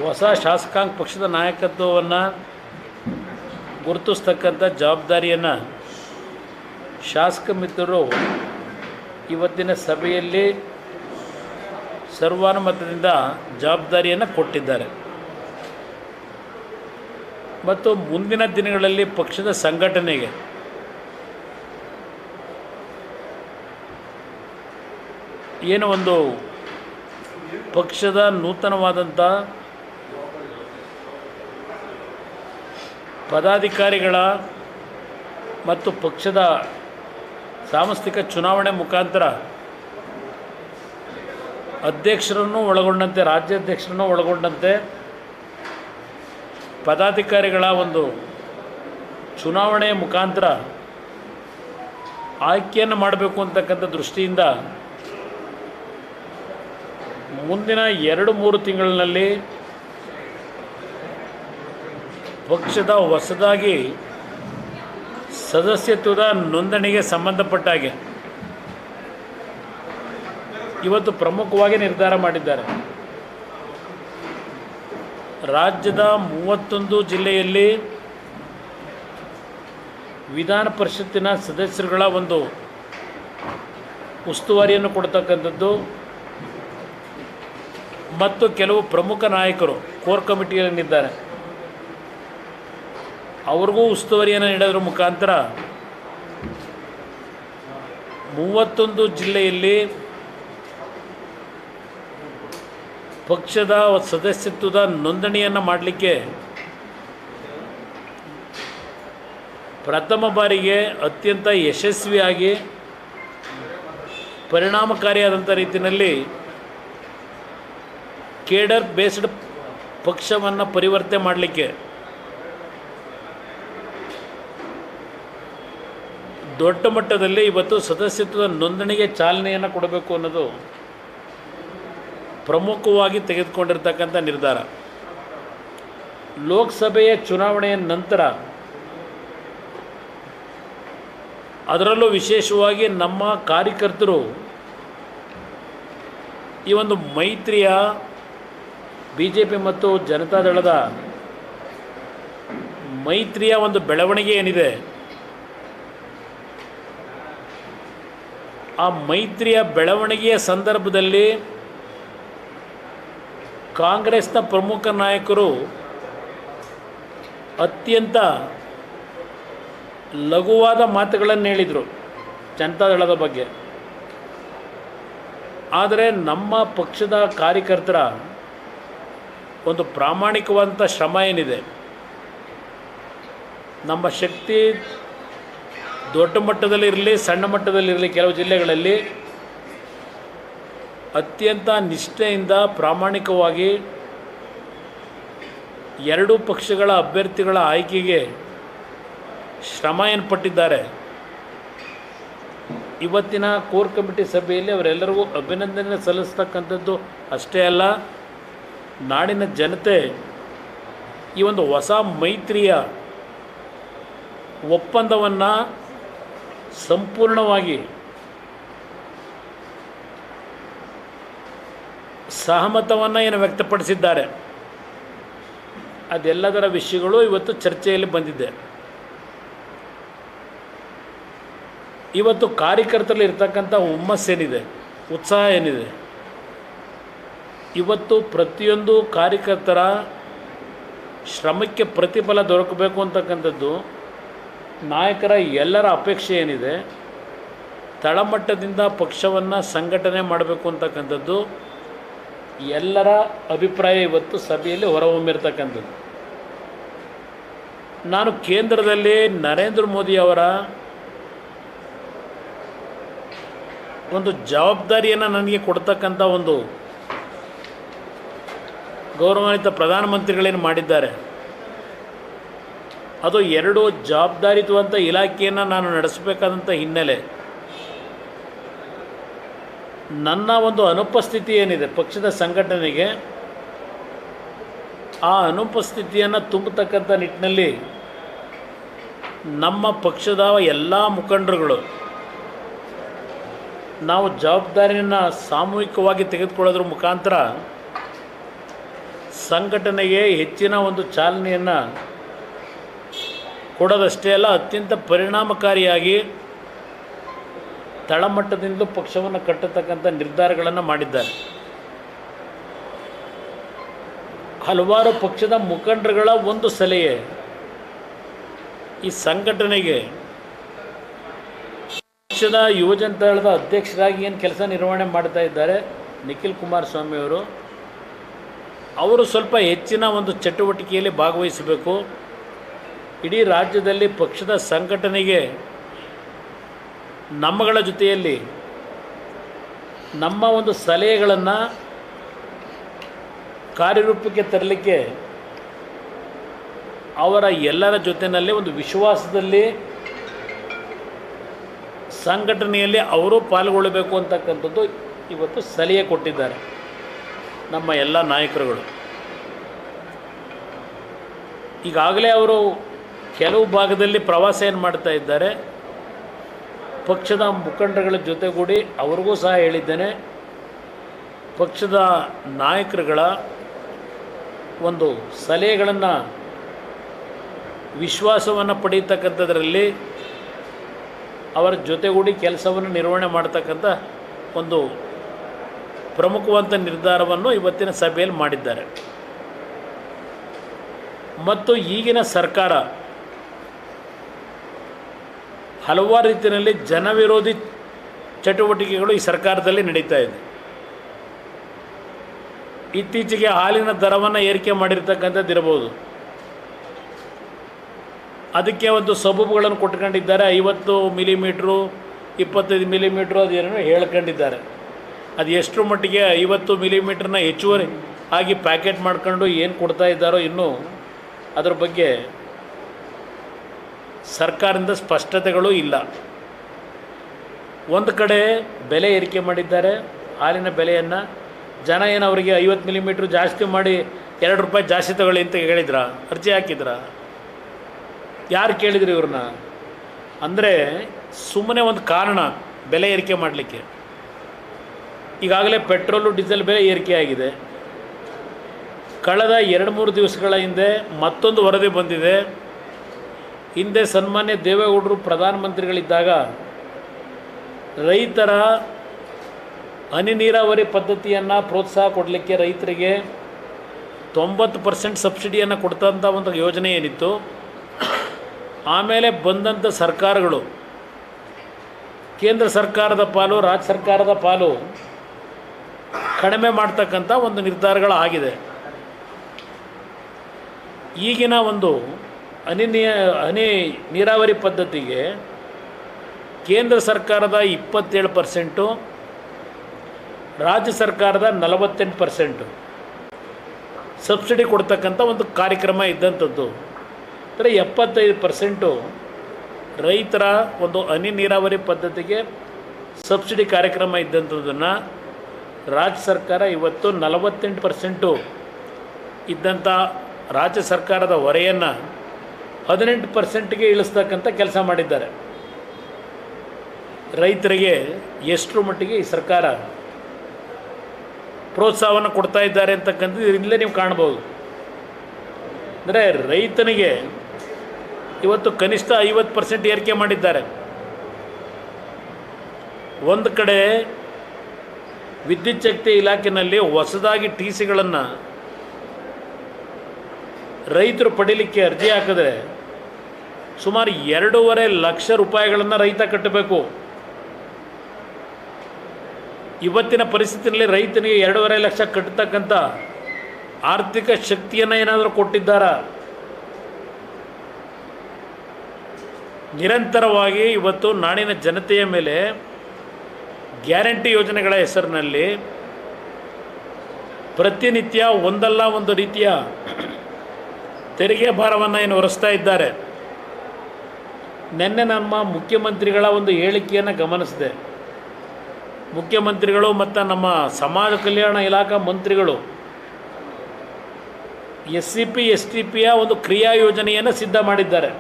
ಹೊಸ ಶಾಸಕಾಂಗ ಪಕ್ಷದ ನಾಯಕತ್ವವನ್ನು ಗುರುತಿಸ್ತಕ್ಕಂಥ ಜವಾಬ್ದಾರಿಯನ್ನು ಶಾಸಕ ಮಿತ್ರರು ಇವತ್ತಿನ ಸಭೆಯಲ್ಲಿ ಸರ್ವಾನುಮತದಿಂದ ಜವಾಬ್ದಾರಿಯನ್ನು ಕೊಟ್ಟಿದ್ದಾರೆ ಮತ್ತು ಮುಂದಿನ ದಿನಗಳಲ್ಲಿ ಪಕ್ಷದ ಸಂಘಟನೆಗೆ ಏನು ಒಂದು ಪಕ್ಷದ ನೂತನವಾದಂಥ ಪದಾಧಿಕಾರಿಗಳ ಮತ್ತು ಪಕ್ಷದ ಸಾಂಸ್ಥಿಕ ಚುನಾವಣೆ ಮುಖಾಂತರ ಅಧ್ಯಕ್ಷರನ್ನು ಒಳಗೊಂಡಂತೆ ರಾಜ್ಯಾಧ್ಯಕ್ಷರನ್ನು ಒಳಗೊಂಡಂತೆ ಪದಾಧಿಕಾರಿಗಳ ಒಂದು ಚುನಾವಣೆಯ ಮುಖಾಂತರ ಆಯ್ಕೆಯನ್ನು ಮಾಡಬೇಕು ಅಂತಕ್ಕಂಥ ದೃಷ್ಟಿಯಿಂದ ಮುಂದಿನ 2-3 ತಿಂಗಳಿನಲ್ಲಿ ಪಕ್ಷದ ಹೊಸದಾಗಿ ಸದಸ್ಯತ್ವದ ನೋಂದಣಿಗೆ ಸಂಬಂಧಪಟ್ಟ ಹಾಗೆ ಇವತ್ತು ಪ್ರಮುಖವಾಗಿ ನಿರ್ಧಾರ ಮಾಡಿದ್ದಾರೆ. ರಾಜ್ಯದ 31 ಜಿಲ್ಲೆಯಲ್ಲಿ ವಿಧಾನ ಪರಿಷತ್ತಿನ ಸದಸ್ಯರುಗಳ ಒಂದು ಉಸ್ತುವಾರಿಯನ್ನು ಕೊಡ್ತಕ್ಕಂಥದ್ದು ಮತ್ತು ಕೆಲವು ಪ್ರಮುಖ ನಾಯಕರು ಕೋರ್ ಕಮಿಟಿಯಲ್ಲಿದ್ದಾರೆ, ಅವ್ರಿಗೂ ಉಸ್ತುವಾರಿಯನ್ನು ನೀಡೋದ್ರ ಮುಖಾಂತರ 31 ಜಿಲ್ಲೆಯಲ್ಲಿ ಪಕ್ಷದ ಸದಸ್ಯತ್ವದ ನೋಂದಣಿಯನ್ನು ಮಾಡಲಿಕ್ಕೆ ಪ್ರಥಮ ಬಾರಿಗೆ ಅತ್ಯಂತ ಯಶಸ್ವಿಯಾಗಿ ಪರಿಣಾಮಕಾರಿಯಾದಂಥ ರೀತಿಯಲ್ಲಿ ಕೇಡರ್ ಬೇಸ್ಡ್ ಪಕ್ಷವನ್ನು ಪರಿವರ್ತನೆ ಮಾಡಲಿಕ್ಕೆ ದೊಡ್ಡ ಮಟ್ಟದಲ್ಲಿ ಇವತ್ತು ಸದಸ್ಯತ್ವದ ನೋಂದಣಿಗೆ ಚಾಲನೆಯನ್ನು ಕೊಡಬೇಕು ಅನ್ನೋದು ಪ್ರಮುಖವಾಗಿ ತೆಗೆದುಕೊಂಡಿರ್ತಕ್ಕಂಥ ನಿರ್ಧಾರ. ಲೋಕಸಭೆಯ ಚುನಾವಣೆಯ ನಂತರ ಅದರಲ್ಲೂ ವಿಶೇಷವಾಗಿ ನಮ್ಮ ಕಾರ್ಯಕರ್ತರು ಈ ಒಂದು ಮೈತ್ರಿಯ BJP ಮತ್ತು ಜನತಾದಳದ ಮೈತ್ರಿಯ ಒಂದು ಬೆಳವಣಿಗೆ ಏನಿದೆ, ಆ ಮೈತ್ರಿಯ ಬೆಳವಣಿಗೆಯ ಸಂದರ್ಭದಲ್ಲಿ ಕಾಂಗ್ರೆಸ್ನ ಪ್ರಮುಖ ನಾಯಕರು ಅತ್ಯಂತ ಲಘುವಾದ ಮಾತುಗಳನ್ನು ಹೇಳಿದರು ಜನತಾದಳದ ಬಗ್ಗೆ. ಆದರೆ ನಮ್ಮ ಪಕ್ಷದ ಕಾರ್ಯಕರ್ತರ ಒಂದು ಪ್ರಾಮಾಣಿಕವಾದಂಥ ಶ್ರಮ ಏನಿದೆ, ನಮ್ಮ ಶಕ್ತಿ ದೊಡ್ಡ ಮಟ್ಟದಲ್ಲಿರಲಿ ಸಣ್ಣ ಮಟ್ಟದಲ್ಲಿರಲಿ ಕೆಲವು ಜಿಲ್ಲೆಗಳಲ್ಲಿ ಅತ್ಯಂತ ನಿಷ್ಠೆಯಿಂದ ಪ್ರಾಮಾಣಿಕವಾಗಿ ಎರಡೂ ಪಕ್ಷಗಳ ಅಭ್ಯರ್ಥಿಗಳ ಆಯ್ಕೆಗೆ ಶ್ರಮ ಏನು ಪಟ್ಟಿದ್ದಾರೆ. ಇವತ್ತಿನ ಕೋರ್ ಕಮಿಟಿ ಸಭೆಯಲ್ಲಿ ಅವರೆಲ್ಲರಿಗೂ ಅಭಿನಂದನೆ ಸಲ್ಲಿಸ್ತಕ್ಕಂಥದ್ದು ಅಷ್ಟೇ ಅಲ್ಲ, ನಾಡಿನ ಜನತೆ ಈ ಒಂದು ಹೊಸ ಮೈತ್ರಿಯ ಒಪ್ಪಂದವನ್ನು ಸಂಪೂರ್ಣವಾಗಿ ಸಹಮತವನ್ನು ಏನು ವ್ಯಕ್ತಪಡಿಸಿದ್ದಾರೆ, ಅದೆಲ್ಲದರ ವಿಷಯಗಳು ಇವತ್ತು ಚರ್ಚೆಯಲ್ಲಿ ಬಂದಿದೆ. ಇವತ್ತು ಕಾರ್ಯಕರ್ತರಲ್ಲಿ ಇರ್ತಕ್ಕಂಥ ಹುಮ್ಮಸ್ಸೇನಿದೆ, ಉತ್ಸಾಹ ಏನಿದೆ, ಇವತ್ತು ಪ್ರತಿಯೊಂದು ಕಾರ್ಯಕರ್ತರ ಶ್ರಮಕ್ಕೆ ಪ್ರತಿಫಲ ದೊರಕಬೇಕು ಅಂತಕ್ಕಂಥದ್ದು ನಾಯಕರ ಎಲ್ಲರ ಅಪೇಕ್ಷೆ ಏನಿದೆ. ತಳಮಟ್ಟದಿಂದ ಪಕ್ಷವನ್ನು ಸಂಘಟನೆ ಮಾಡಬೇಕು ಅಂತಕ್ಕಂಥದ್ದು ಎಲ್ಲರ ಅಭಿಪ್ರಾಯ ಇವತ್ತು ಸಭೆಯಲ್ಲಿ ಹೊರಹೊಮ್ಮಿರ್ತಕ್ಕಂಥದ್ದು. ನಾನು ಕೇಂದ್ರದಲ್ಲಿ ನರೇಂದ್ರ ಮೋದಿ ಅವರ ಒಂದು ಜವಾಬ್ದಾರಿಯನ್ನು ನನಗೆ ಕೊಡ್ತಕ್ಕಂಥ ಒಂದು ಗೌರವಾನ್ವಿತ ಪ್ರಧಾನಮಂತ್ರಿಗಳೇನು ಮಾಡಿದ್ದಾರೆ, ಅದು 2 ಜವಾಬ್ದಾರಿಯುತವಂಥ ಇಲಾಖೆಯನ್ನು ನಾನು ನಡೆಸಬೇಕಾದಂಥ ಹಿನ್ನೆಲೆ ನನ್ನ ಒಂದು ಅನುಪಸ್ಥಿತಿ ಏನಿದೆ ಪಕ್ಷದ ಸಂಘಟನೆಗೆ, ಆ ಅನುಪಸ್ಥಿತಿಯನ್ನು ತುಂಬತಕ್ಕಂಥ ನಿಟ್ಟಿನಲ್ಲಿ ನಮ್ಮ ಪಕ್ಷದ ಎಲ್ಲ ಮುಖಂಡರುಗಳು ನಾವು ಜವಾಬ್ದಾರಿಯನ್ನು ಸಾಮೂಹಿಕವಾಗಿ ತೆಗೆದುಕೊಳ್ಳೋದ್ರ ಮುಖಾಂತರ ಸಂಘಟನೆಗೆ ಹೆಚ್ಚಿನ ಒಂದು ಚಾಲನೆಯನ್ನು ಕೊಡೋದಷ್ಟೇ ಅಲ್ಲ, ಅತ್ಯಂತ ಪರಿಣಾಮಕಾರಿಯಾಗಿ ತಳಮಟ್ಟದಿಂದಲೂ ಪಕ್ಷವನ್ನು ಕಟ್ಟತಕ್ಕಂಥ ನಿರ್ಧಾರಗಳನ್ನು ಮಾಡಿದ್ದಾರೆ. ಹಲವಾರು ಪಕ್ಷದ ಮುಖಂಡರುಗಳ ಒಂದು ಸಲಹೆ ಈ ಸಂಘಟನೆಗೆ ಪಕ್ಷದ ಯುವಜನತಾದಳದ ಅಧ್ಯಕ್ಷರಾಗಿ ಏನು ಕೆಲಸ ನಿರ್ವಹಣೆ ಮಾಡ್ತಾ ಇದ್ದಾರೆ ನಿಖಿಲ್ ಕುಮಾರಸ್ವಾಮಿ ಅವರು ಸ್ವಲ್ಪ ಹೆಚ್ಚಿನ ಒಂದು ಚಟುವಟಿಕೆಯಲ್ಲಿ ಭಾಗವಹಿಸಬೇಕು. ಇಡೀ ರಾಜ್ಯದಲ್ಲಿ ಪಕ್ಷದ ಸಂಘಟನೆಗೆ ನಮ್ಮಗಳ ಜೊತೆಯಲ್ಲಿ ನಮ್ಮ ಒಂದು ಸಲಹೆಗಳನ್ನು ಕಾರ್ಯರೂಪಕ್ಕೆ ತರಲಿಕ್ಕೆ ಅವರ ಎಲ್ಲರ ಜೊತೆಯಲ್ಲಿ ಒಂದು ವಿಶ್ವಾಸದಲ್ಲಿ ಸಂಘಟನೆಯಲ್ಲಿ ಅವರು ಪಾಲ್ಗೊಳ್ಳಬೇಕು ಅಂತಕ್ಕಂಥದ್ದು ಇವತ್ತು ಸಲಹೆ ಕೊಟ್ಟಿದ್ದಾರೆ ನಮ್ಮ ಎಲ್ಲ ನಾಯಕರುಗಳು. ಈಗಾಗಲೇ ಅವರು ಕೆಲವು ಭಾಗದಲ್ಲಿ ಪ್ರವಾಸ ಏನು ಮಾಡ್ತಾ ಇದ್ದಾರೆ, ಪಕ್ಷದ ಮುಖಂಡರುಗಳ ಜೊತೆಗೂಡಿ ಅವ್ರಿಗೂ ಸಹ ಹೇಳಿದ್ದೇನೆ, ಪಕ್ಷದ ನಾಯಕರುಗಳ ಒಂದು ಸಲಹೆಗಳನ್ನು ವಿಶ್ವಾಸವನ್ನು ಪಡೀತಕ್ಕಂಥದ್ರಲ್ಲಿ ಅವರ ಜೊತೆಗೂಡಿ ಕೆಲಸವನ್ನು ನಿರ್ವಹಣೆ ಮಾಡ್ತಕ್ಕಂಥ ಒಂದು ಪ್ರಮುಖವಾದ ನಿರ್ಧಾರವನ್ನು ಇವತ್ತಿನ ಸಭೆಯಲ್ಲಿ ಮಾಡಿದ್ದಾರೆ. ಮತ್ತು ಈಗಿನ ಸರ್ಕಾರ ಹಲವಾರು ರೀತಿಯಲ್ಲಿ ಜನವಿರೋಧಿ ಚಟುವಟಿಕೆಗಳು ಈ ಸರ್ಕಾರದಲ್ಲಿ ನಡೀತಾ ಇದೆ. ಇತ್ತೀಚೆಗೆ ಹಾಲಿನ ದರವನ್ನು ಏರಿಕೆ ಮಾಡಿರ್ತಕ್ಕಂಥದ್ದು ಇರಬಹುದು, ಅದಕ್ಕೆ ಒಂದು ಸಬೂಬುಗಳನ್ನು ಕೊಟ್ಕೊಂಡಿದ್ದಾರೆ. 50 ಮಿಲಿಮೀಟ್ರು 25 ಮಿಲಿಮೀಟ್ರು ಅದೇನೋ ಹೇಳ್ಕೊಂಡಿದ್ದಾರೆ. ಅದು ಎಷ್ಟರ ಮಟ್ಟಿಗೆ 50 ಮಿಲಿಮೀಟ್ರನ್ನ ಹೆಚ್ಚುವರಿ ಆಗಿ ಪ್ಯಾಕೆಟ್ ಮಾಡ್ಕೊಂಡು ಏನು ಕೊಡ್ತಾ ಇದ್ದಾರೋ ಇನ್ನೂ ಅದರ ಬಗ್ಗೆ ಸರ್ಕಾರದಿಂದ ಸ್ಪಷ್ಟತೆಗಳು ಇಲ್ಲ. ಒಂದು ಕಡೆ ಬೆಲೆ ಏರಿಕೆ ಮಾಡಿದ್ದಾರೆ, ಹಾಲಿನ ಬೆಲೆಯನ್ನು. ಜನ ಏನು ಅವರಿಗೆ 50 ಮಿಲಿಮೀಟ್ರ್ ಜಾಸ್ತಿ ಮಾಡಿ 2 ರೂಪಾಯಿ ಜಾಸ್ತಿ ತಗೊಳ್ಳಿ ಅಂತ ಹೇಳಿದ್ರ, ಅರ್ಜಿ ಹಾಕಿದ್ರ? ಯಾರು ಕೇಳಿದ್ರು ಇವ್ರನ್ನ? ಅಂದರೆ ಸುಮ್ಮನೆ ಒಂದು ಕಾರಣ ಬೆಲೆ ಏರಿಕೆ ಮಾಡಲಿಕ್ಕೆ. ಈಗಾಗಲೇ ಪೆಟ್ರೋಲು ಡೀಸೆಲ್ ಬೆಲೆ ಏರಿಕೆ ಆಗಿದೆ. ಕಳೆದ 2-3 ದಿವಸಗಳ ಹಿಂದೆ ಮತ್ತೊಂದು ವರದಿ ಬಂದಿದೆ. ಹಿಂದೆ ಸನ್ಮಾನ್ಯ ದೇವೇಗೌಡರು ಪ್ರಧಾನಮಂತ್ರಿಗಳಿದ್ದಾಗ ರೈತರ ಹನಿ ನೀರಾವರಿ ಪದ್ಧತಿಯನ್ನು ಪ್ರೋತ್ಸಾಹ ಕೊಡಲಿಕ್ಕೆ ರೈತರಿಗೆ 90% ಸಬ್ಸಿಡಿಯನ್ನು ಕೊಡ್ತಂಥ ಒಂದು ಯೋಜನೆ ಏನಿತ್ತು, ಆಮೇಲೆ ಬಂದಂಥ ಸರ್ಕಾರಗಳು ಕೇಂದ್ರ ಸರ್ಕಾರದ ಪಾಲು ರಾಜ್ಯ ಸರ್ಕಾರದ ಪಾಲು ಕಡಿಮೆ ಮಾಡ್ತಕ್ಕಂಥ ಒಂದು ನಿರ್ಧಾರಗಳಾಗಿದೆ. ಈಗಿನ ಒಂದು ಹನಿ ನೀರಾವರಿ ಪದ್ಧತಿಗೆ ಕೇಂದ್ರ ಸರ್ಕಾರದ 27%, ರಾಜ್ಯ ಸರ್ಕಾರದ 48% ಸಬ್ಸಿಡಿ ಕೊಡ್ತಕ್ಕಂಥ ಒಂದು ಕಾರ್ಯಕ್ರಮ ಇದ್ದಂಥದ್ದು. ಅಂದರೆ 75% ರೈತರ ಒಂದು ಹನಿ ನೀರಾವರಿ ಪದ್ಧತಿಗೆ ಸಬ್ಸಿಡಿ ಕಾರ್ಯಕ್ರಮ ಇದ್ದಂಥದ್ದನ್ನು ರಾಜ್ಯ ಸರ್ಕಾರ ಇವತ್ತು 48% ಇದ್ದಂಥ ರಾಜ್ಯ ಸರ್ಕಾರದ ಹೊರೆಯನ್ನು 18%ಗೆ ಇಳಿಸ್ತಕ್ಕಂಥ ಕೆಲಸ ಮಾಡಿದ್ದಾರೆ. ರೈತರಿಗೆ ಎಷ್ಟರ ಮಟ್ಟಿಗೆ ಈ ಸರ್ಕಾರ ಪ್ರೋತ್ಸಾಹವನ್ನು ಕೊಡ್ತಾ ಇದ್ದಾರೆ ಅಂತಕ್ಕಂಥದ್ದು ಇದರಿಂದಲೇ ನೀವು ಕಾಣ್ಬೋದು. ಅಂದರೆ ರೈತನಿಗೆ ಇವತ್ತು ಕನಿಷ್ಠ 50% ಏರಿಕೆ ಮಾಡಿದ್ದಾರೆ. ಒಂದು ಕಡೆ ವಿದ್ಯುತ್ ಶಕ್ತಿ ಇಲಾಖೆಯಲ್ಲಿ ಹೊಸದಾಗಿ TCಗಳನ್ನು ರೈತರು ಪಡೀಲಿಕ್ಕೆ ಅರ್ಜಿ ಹಾಕಿದ್ರೆ ಸುಮಾರು 2.5 ಲಕ್ಷ ರೂಪಾಯಿಗಳನ್ನು ರೈತ ಕಟ್ಟಬೇಕು. ಇವತ್ತಿನ ಪರಿಸ್ಥಿತಿಯಲ್ಲಿ ರೈತನಿಗೆ 2.5 ಲಕ್ಷ ಕಟ್ಟತಕ್ಕಂಥ ಆರ್ಥಿಕ ಶಕ್ತಿಯನ್ನು ಏನಾದರೂ ಕೊಟ್ಟಿದ್ದಾರಾ? ನಿರಂತರವಾಗಿ ಇವತ್ತು ನಾಡಿನ ಜನತೆಯ ಮೇಲೆ ಗ್ಯಾರಂಟಿ ಯೋಜನೆಗಳ ಹೆಸರಿನಲ್ಲಿ ಪ್ರತಿನಿತ್ಯ ಒಂದಲ್ಲ ಒಂದು ರೀತಿಯ ತೆರಿಗೆ ಭಾರವನ್ನು ಏನು ಹೊರಿಸ್ತಾ ಇದ್ದಾರೆ. ನಿನ್ನೆ ನಮ್ಮ ಮುಖ್ಯಮಂತ್ರಿಗಳ ಒಂದು ಹೇಳಿಕೆಯನ್ನು ಗಮನಿಸಿದೆ. ಮುಖ್ಯಮಂತ್ರಿಗಳು ಮತ್ತು ನಮ್ಮ ಸಮಾಜ ಕಲ್ಯಾಣ ಇಲಾಖಾ ಮಂತ್ರಿಗಳು SCP STPಯ ಒಂದು ಕ್ರಿಯಾ ಯೋಜನೆಯನ್ನು ಸಿದ್ಧ ಮಾಡಿದ್ದಾರೆ,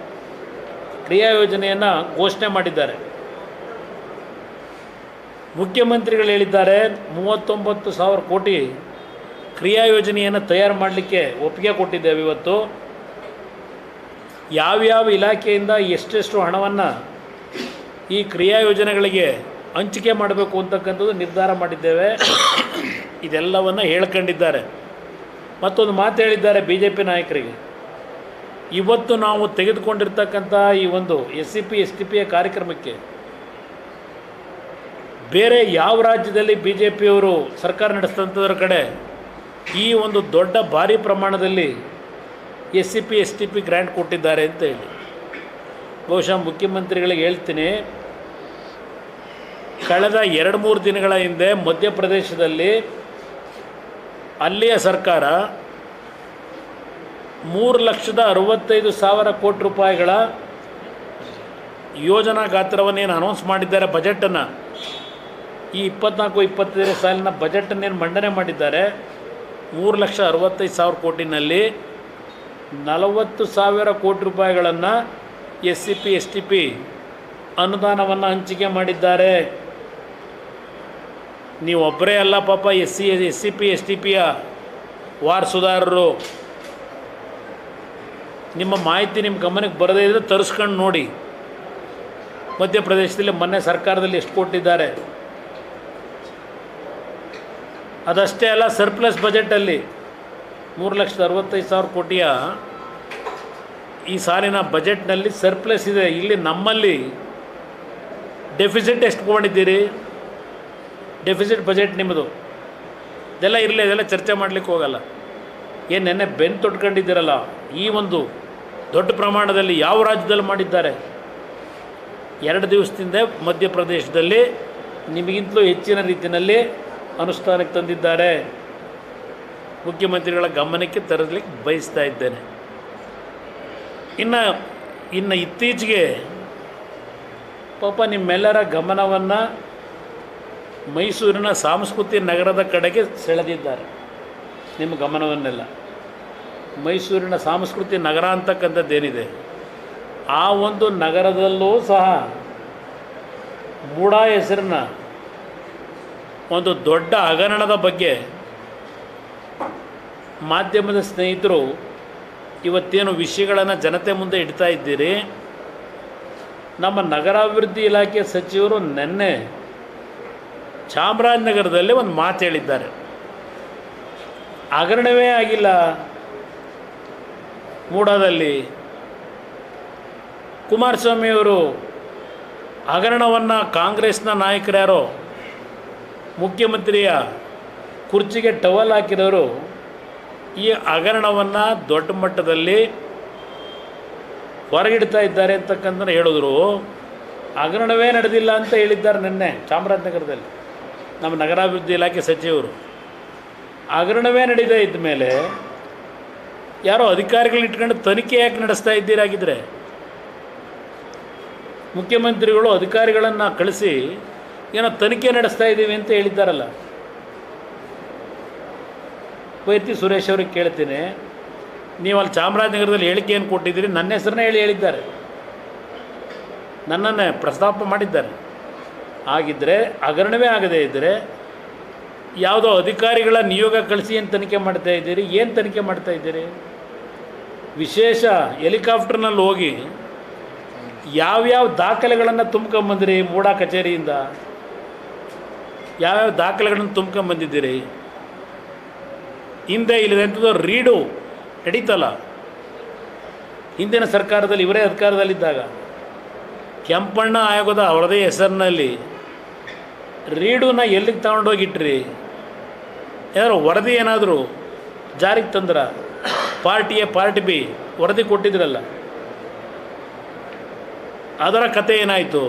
ಕ್ರಿಯಾ ಯೋಜನೆಯನ್ನು ಘೋಷಣೆ ಮಾಡಿದ್ದಾರೆ. ಮುಖ್ಯಮಂತ್ರಿಗಳು ಹೇಳಿದ್ದಾರೆ 39,000 ಕೋಟಿ ಕ್ರಿಯಾ ಯೋಜನೆಯನ್ನು ತಯಾರು ಮಾಡಲಿಕ್ಕೆ ಒಪ್ಪಿಗೆ ಕೊಟ್ಟಿದ್ದೇವೆ. ಇವತ್ತು ಯಾವ್ಯಾವ ಇಲಾಖೆಯಿಂದ ಎಷ್ಟೆಷ್ಟು ಹಣವನ್ನು ಈ ಕ್ರಿಯಾ ಯೋಜನೆಗಳಿಗೆ ಹಂಚಿಕೆ ಮಾಡಬೇಕು ಅಂತಕ್ಕಂಥದ್ದು ನಿರ್ಧಾರ ಮಾಡಿದ್ದೇವೆ. ಇದೆಲ್ಲವನ್ನು ಹೇಳ್ಕೊಂಡಿದ್ದಾರೆ. ಮತ್ತೊಂದು ಮಾತು ಹೇಳಿದ್ದಾರೆ ಬಿ ಜೆ ಪಿ ನಾಯಕರಿಗೆ, ಇವತ್ತು ನಾವು ತೆಗೆದುಕೊಂಡಿರ್ತಕ್ಕಂಥ ಈ ಒಂದು SCP STPಯ ಕಾರ್ಯಕ್ರಮಕ್ಕೆ ಬೇರೆ ಯಾವ ರಾಜ್ಯದಲ್ಲಿ ಬಿ ಜೆ ಪಿಯವರು ಸರ್ಕಾರ ನಡೆಸ್ತಂಥದ್ರ ಕಡೆ ಈ ಒಂದು ದೊಡ್ಡ ಭಾರಿ ಪ್ರಮಾಣದಲ್ಲಿ SCP STP ಗ್ರ್ಯಾಂಟ್ ಕೊಟ್ಟಿದ್ದಾರೆ ಅಂತ ಹೇಳಿ ಬಹುಶಃ ಮುಖ್ಯಮಂತ್ರಿಗಳಿಗೆ ಹೇಳ್ತೀನಿ. ಕಳೆದ 2-3 ದಿನಗಳ ಹಿಂದೆ ಮಧ್ಯಪ್ರದೇಶದಲ್ಲಿ ಅಲ್ಲಿಯ ಸರ್ಕಾರ 3,65,000 ಕೋಟಿ ರೂಪಾಯಿಗಳ ಯೋಜನಾ ಗಾತ್ರವನ್ನೇನು ಅನೌನ್ಸ್ ಮಾಡಿದ್ದಾರೆ, ಬಜೆಟನ್ನು, ಈ 24-25 ಸಾಲಿನ ಬಜೆಟನ್ನೇನು ಮಂಡನೆ ಮಾಡಿದ್ದಾರೆ, 3,65,000 ಕೋಟಿನಲ್ಲಿ 40,000 ಕೋಟಿ ರೂಪಾಯಿಗಳನ್ನು SCP STP ಅನುದಾನವನ್ನು ಹಂಚಿಕೆ ಮಾಡಿದ್ದಾರೆ. ನೀವು ಒಬ್ಬರೇ ಅಲ್ಲ ಪಾಪ SCP STPಯ ವಾರಸುದಾರರು. ನಿಮ್ಮ ಮಾಹಿತಿ ನಿಮ್ಮ ಗಮನಕ್ಕೆ ಬರದೇ ಇದ್ದರೆ ತರಿಸ್ಕೊಂಡು ನೋಡಿ. ಮಧ್ಯಪ್ರದೇಶದಲ್ಲಿ ಮೊನ್ನೆ ಸರ್ಕಾರದಲ್ಲಿ ಎಷ್ಟು ಕೊಟ್ಟಿದ್ದಾರೆ. ಅದಷ್ಟೇ ಅಲ್ಲ, ಸರ್ಪ್ಲಸ್ ಬಜೆಟಲ್ಲಿ 3,65,000 ಕೋಟಿಯ ಈ ಸಾಲಿನ ಬಜೆಟ್ನಲ್ಲಿ ಸರ್ಪ್ಲಸ್ ಇದೆ. ಇಲ್ಲಿ ನಮ್ಮಲ್ಲಿ ಡೆಫಿಸಿಟ್ ಎಷ್ಟು ತೊಗೊಂಡಿದ್ದೀರಿ? ಡೆಫಿಸಿಟ್ ಬಜೆಟ್ ನಿಮ್ಮದು ಇದೆಲ್ಲ ಇರಲಿ, ಇದೆಲ್ಲ ಚರ್ಚೆ ಮಾಡಲಿಕ್ಕೆ ಹೋಗಲ್ಲ. ಏನು ನೆನ್ನೆ ಬೆನ್ನು ತೊಟ್ಕೊಂಡಿದ್ದೀರಲ್ಲ, ಈ ಒಂದು ದೊಡ್ಡ ಪ್ರಮಾಣದಲ್ಲಿ ಯಾವ ರಾಜ್ಯದಲ್ಲಿ ಮಾಡಿದ್ದಾರೆ? 2 ದಿವಸದಿಂದ ಮಧ್ಯಪ್ರದೇಶದಲ್ಲಿ ನಿಮಗಿಂತಲೂ ಹೆಚ್ಚಿನ ರೀತಿಯಲ್ಲಿ ಅನುಷ್ಠಾನಕ್ಕೆ ತಂದಿದ್ದಾರೆ. ಮುಖ್ಯಮಂತ್ರಿಗಳ ಗಮನಕ್ಕೆ ತರಲಿಕ್ಕೆ ಬಯಸ್ತಾ ಇದ್ದೇನೆ. ಇನ್ನು ಇತ್ತೀಚೆಗೆ ಪಾಪ ನಿಮ್ಮೆಲ್ಲರ ಗಮನವನ್ನು ಮೈಸೂರಿನ ಸಾಂಸ್ಕೃತಿಕ ನಗರದ ಕಡೆಗೆ ಸೆಳೆದಿದ್ದಾರೆ. ನಿಮ್ಮ ಗಮನವನ್ನೆಲ್ಲ ಮೈಸೂರಿನ ಸಾಂಸ್ಕೃತಿಕ ನಗರ ಅಂತಕ್ಕಂಥದ್ದೇನಿದೆ, ಆ ಒಂದು ನಗರದಲ್ಲೂ ಸಹ ಮೂಡ ಹೆಸರಿನ ಒಂದು ದೊಡ್ಡ ಹಗರಣದ ಬಗ್ಗೆ ಮಾಧ್ಯಮದ ಸ್ನೇಹಿತರು ಇವತ್ತೇನು ವಿಷಯಗಳನ್ನು ಜನತೆ ಮುಂದೆ ಇಡ್ತಾ ಇದ್ದೀರಿ. ನಮ್ಮ ನಗರಾಭಿವೃದ್ಧಿ ಇಲಾಖೆ ಸಚಿವರು ನಿನ್ನೆ ಚಾಮರಾಜನಗರದಲ್ಲಿ ಒಂದು ಮಾತು ಹೇಳಿದ್ದಾರೆ. ಹಗರಣವೇ ಆಗಿಲ್ಲ ಮೂಡಾದಲ್ಲಿ. ಕುಮಾರಸ್ವಾಮಿಯವರು ಹಗರಣವನ್ನು ಕಾಂಗ್ರೆಸ್ನ ನಾಯಕರ್ಯಾರೋ ಮುಖ್ಯಮಂತ್ರಿಯ ಕುರ್ಚಿಗೆ ಟವಲ್ ಹಾಕಿದವರು ಈ ಹಗರಣವನ್ನು ದೊಡ್ಡ ಮಟ್ಟದಲ್ಲಿ ಹೊರಗಿಡ್ತಾ ಇದ್ದಾರೆ ಅಂತಕ್ಕಂಥ ಹೇಳಿದ್ರು. ಹಗರಣವೇ ನಡೆದಿಲ್ಲ ಅಂತ ಹೇಳಿದ್ದಾರೆ ನಿನ್ನೆ ಚಾಮರಾಜನಗರದಲ್ಲಿ ನಮ್ಮ ನಗರಾಭಿವೃದ್ಧಿ ಇಲಾಖೆ ಸಚಿವರು. ಹಗರಣವೇ ನಡೀತಾ ಇದ್ದ ಮೇಲೆ ಯಾರೋ ಅಧಿಕಾರಿಗಳನ್ನ ಇಟ್ಕೊಂಡು ತನಿಖೆ ಯಾಕೆ ನಡೆಸ್ತಾ ಇದ್ದೀರಾಗಿದ್ದರೆ? ಮುಖ್ಯಮಂತ್ರಿಗಳು ಅಧಿಕಾರಿಗಳನ್ನು ಕಳಿಸಿ ಏನೋ ತನಿಖೆ ನಡೆಸ್ತಾ ಇದ್ದೀವಿ ಅಂತ ಹೇಳಿದ್ದಾರಲ್ಲ. ವೈತಿ ಸುರೇಶ್ ಅವ್ರಿಗೆ ಕೇಳ್ತೀನಿ, ನೀವು ಅಲ್ಲಿ ಚಾಮರಾಜನಗರದಲ್ಲಿ ಹೇಳಿಕೆಯನ್ನು ಕೊಟ್ಟಿದ್ದೀರಿ, ನನ್ನ ಹೆಸರನ್ನೇ ಹೇಳಿದ್ದಾರೆ, ನನ್ನನ್ನೇ ಪ್ರಸ್ತಾಪ ಮಾಡಿದ್ದಾರೆ. ಆಗಿದ್ದರೆ ಹಗರಣವೇ ಆಗದೇ ಇದ್ದರೆ ಯಾವುದೋ ಅಧಿಕಾರಿಗಳ ನಿಯೋಗ ಕಳಿಸಿ ಏನು ತನಿಖೆ ಮಾಡ್ತಾ ಇದ್ದೀರಿ? ಏನು ತನಿಖೆ ಮಾಡ್ತಾ ಇದ್ದೀರಿ? ವಿಶೇಷ ಹೆಲಿಕಾಪ್ಟರ್ನಲ್ಲಿ ಹೋಗಿ ಯಾವ್ಯಾವ ದಾಖಲೆಗಳನ್ನು ತುಂಬ್ಕೊಂಬಂದಿರಿ? ಮೂಡಾ ಕಚೇರಿಯಿಂದ ಯಾವ್ಯಾವ ದಾಖಲೆಗಳನ್ನು ತುಂಬ್ಕೊಂಬಂದಿದ್ದೀರಿ? ಹಿಂದೆ ಇಲ್ಲದಂಥದ್ದು ರೀಡು ನಡೀತಲ್ಲ, ಹಿಂದಿನ ಸರ್ಕಾರದಲ್ಲಿ ಇವರೇ ಅಧಿಕಾರದಲ್ಲಿದ್ದಾಗ ಕೆಂಪಣ್ಣ ಆಯೋಗದ ಅವರದೇ ಹೆಸರಿನಲ್ಲಿ ರೀಡನ್ನ ಎಲ್ಲಿಗೆ ತಗೊಂಡೋಗಿಟ್ರಿ? ಏನಾದ್ರು ವರದಿ ಏನಾದರೂ ಜಾರಿಗೆ ತಂದ್ರ? ಪಾರ್ಟಿ ಎ ಪಾರ್ಟಿ ಬಿ ವರದಿ ಕೊಟ್ಟಿದ್ರಲ್ಲ, ಅದರ ಕತೆ ಏನಾಯಿತು?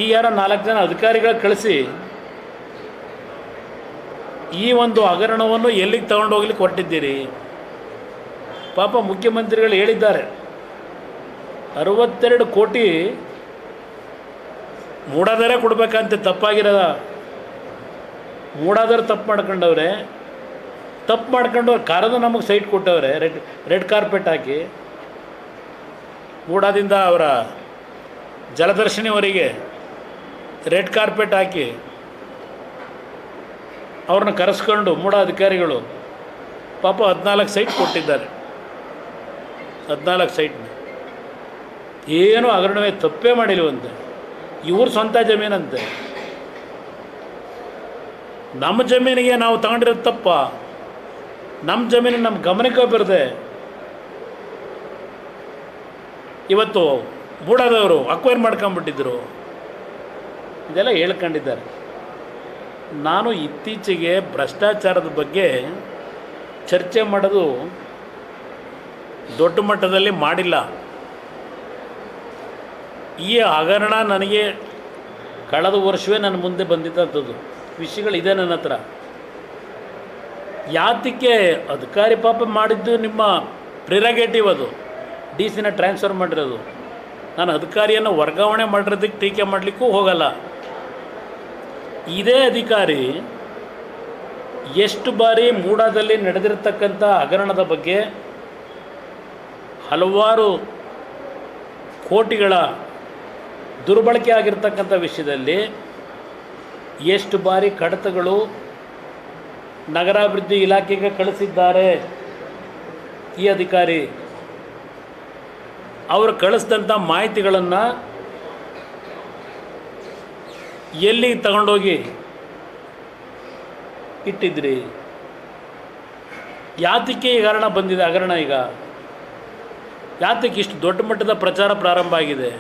ಈ ಯಾರೋ 4 ಜನ ಅಧಿಕಾರಿಗಳ ಕಳಿಸಿ ಈ ಒಂದು ಹಗರಣವನ್ನು ಎಲ್ಲಿಗೆ ತಗೊಂಡೋಗ್ಲಿಕ್ಕೆ ಹೊರಟಿದ್ದೀರಿ? ಪಾಪ ಮುಖ್ಯಮಂತ್ರಿಗಳು ಹೇಳಿದ್ದಾರೆ 62 ಕೋಟಿ ಮೂಡಾದರೆ ಕೊಡಬೇಕಂತೆ. ತಪ್ಪಾಗಿರೋದ? ಮೂಡಾದರೆ ತಪ್ಪು ಮಾಡ್ಕೊಂಡವ್ರೆ. ತಪ್ಪು ಮಾಡ್ಕೊಂಡು ಕರೆದು ನಮಗೆ ಸೈಟ್ ಕೊಟ್ಟವ್ರೆ, ರೆಡ್ ಕಾರ್ಪೆಟ್ ಹಾಕಿ. ಮೂಡಾದಿಂದ ಅವರ ಜಲದರ್ಶಿನಿವರೆಗೆ ರೆಡ್ ಕಾರ್ಪೆಟ್ ಹಾಕಿ ಅವ್ರನ್ನ ಕರೆಸ್ಕೊಂಡು ಮೂಡ ಅಧಿಕಾರಿಗಳು ಪಾಪ 14 ಸೈಟ್ ಕೊಟ್ಟಿದ್ದಾರೆ. 14 ಸೈಟ್ನ ಏನೂ ಹಗರಣವೇ ತಪ್ಪೇ ಮಾಡಿಲ್ವಂತೆ. ಇವ್ರ ಸ್ವಂತ ಜಮೀನಂತೆ. ನಮ್ಮ ಜಮೀನಿಗೆ ನಾವು ತಗೊಂಡಿರೋದು ತಪ್ಪ. ನಮ್ಮ ಜಮೀನು ನಮ್ಮ ಗಮನಕ್ಕೆ ಬರದೆ ಇವತ್ತು ಬೂಡಾದವರು ಅಕ್ವೈರ್ ಮಾಡ್ಕೊಂಬಿಟ್ಟಿದ್ರು. ಇದೆಲ್ಲ ಹೇಳ್ಕೊಂಡಿದ್ದಾರೆ. ನಾನು ಇತ್ತೀಚೆಗೆ ಭ್ರಷ್ಟಾಚಾರದ ಬಗ್ಗೆ ಚರ್ಚೆ ಮಾಡೋದು ದೊಡ್ಡ ಮಟ್ಟದಲ್ಲಿ ಮಾಡಿಲ್ಲ. ಈ ಹಗರಣ ನನಗೆ ಕಳೆದ ವರ್ಷವೇ ನನ್ನ ಮುಂದೆ ಬಂದಿದ್ದಂಥದ್ದು ವಿಷಯಗಳಿದೆ ನನ್ನ ಹತ್ರ. ಯಾತಕ್ಕೆ ಅಧಿಕಾರಿ ಪಾಪ ಮಾಡಿದ್ದು ನಿಮ್ಮ ಪ್ರಿರಗೇಟಿವ್, ಅದು ಡಿ ಸಿನ ಟ್ರಾನ್ಸ್ಫರ್ ಮಾಡಿರೋದು. ನಾನು ಅಧಿಕಾರಿಯನ್ನು ವರ್ಗಾವಣೆ ಮಾಡಿರೋದಕ್ಕೆ ಟೀಕೆ ಮಾಡಲಿಕ್ಕೂ ಹೋಗಲ್ಲ. ಇದೇ ಅಧಿಕಾರಿ ಎಷ್ಟು ಬಾರಿ ಮೂಡಾದಲ್ಲಿ ನಡೆದಿರತಕ್ಕಂಥ ಹಗರಣದ ಬಗ್ಗೆ ಹಲವಾರು ಕೋಟಿಗಳ ದುರ್ಬಳಕೆ ಆಗಿರ್ತಕ್ಕಂಥ ವಿಷಯದಲ್ಲಿ ಎಷ್ಟು ಬಾರಿ ಕಡತಗಳು ನಗರಾಭಿವೃದ್ಧಿ ಇಲಾಖೆಗೆ ಕಳಿಸಿದ್ದಾರೆ. ಈ ಅಧಿಕಾರಿ ಅವರು ಕಳಿಸಿದಂಥ ಮಾಹಿತಿಗಳನ್ನು ಎಲ್ಲಿ ತಗೊಂಡೋಗಿ ಇಟ್ಟಿದ್ರಿ? ಯಾತಕ್ಕೆ ಈ ಹಗರಣ ಬಂದಿದೆ? ಹಗರಣ ಈಗ ಯಾತಕ್ಕೆ ಇಷ್ಟು ದೊಡ್ಡ ಮಟ್ಟದ ಪ್ರಚಾರ ಪ್ರಾರಂಭ ಆಗಿದೆ?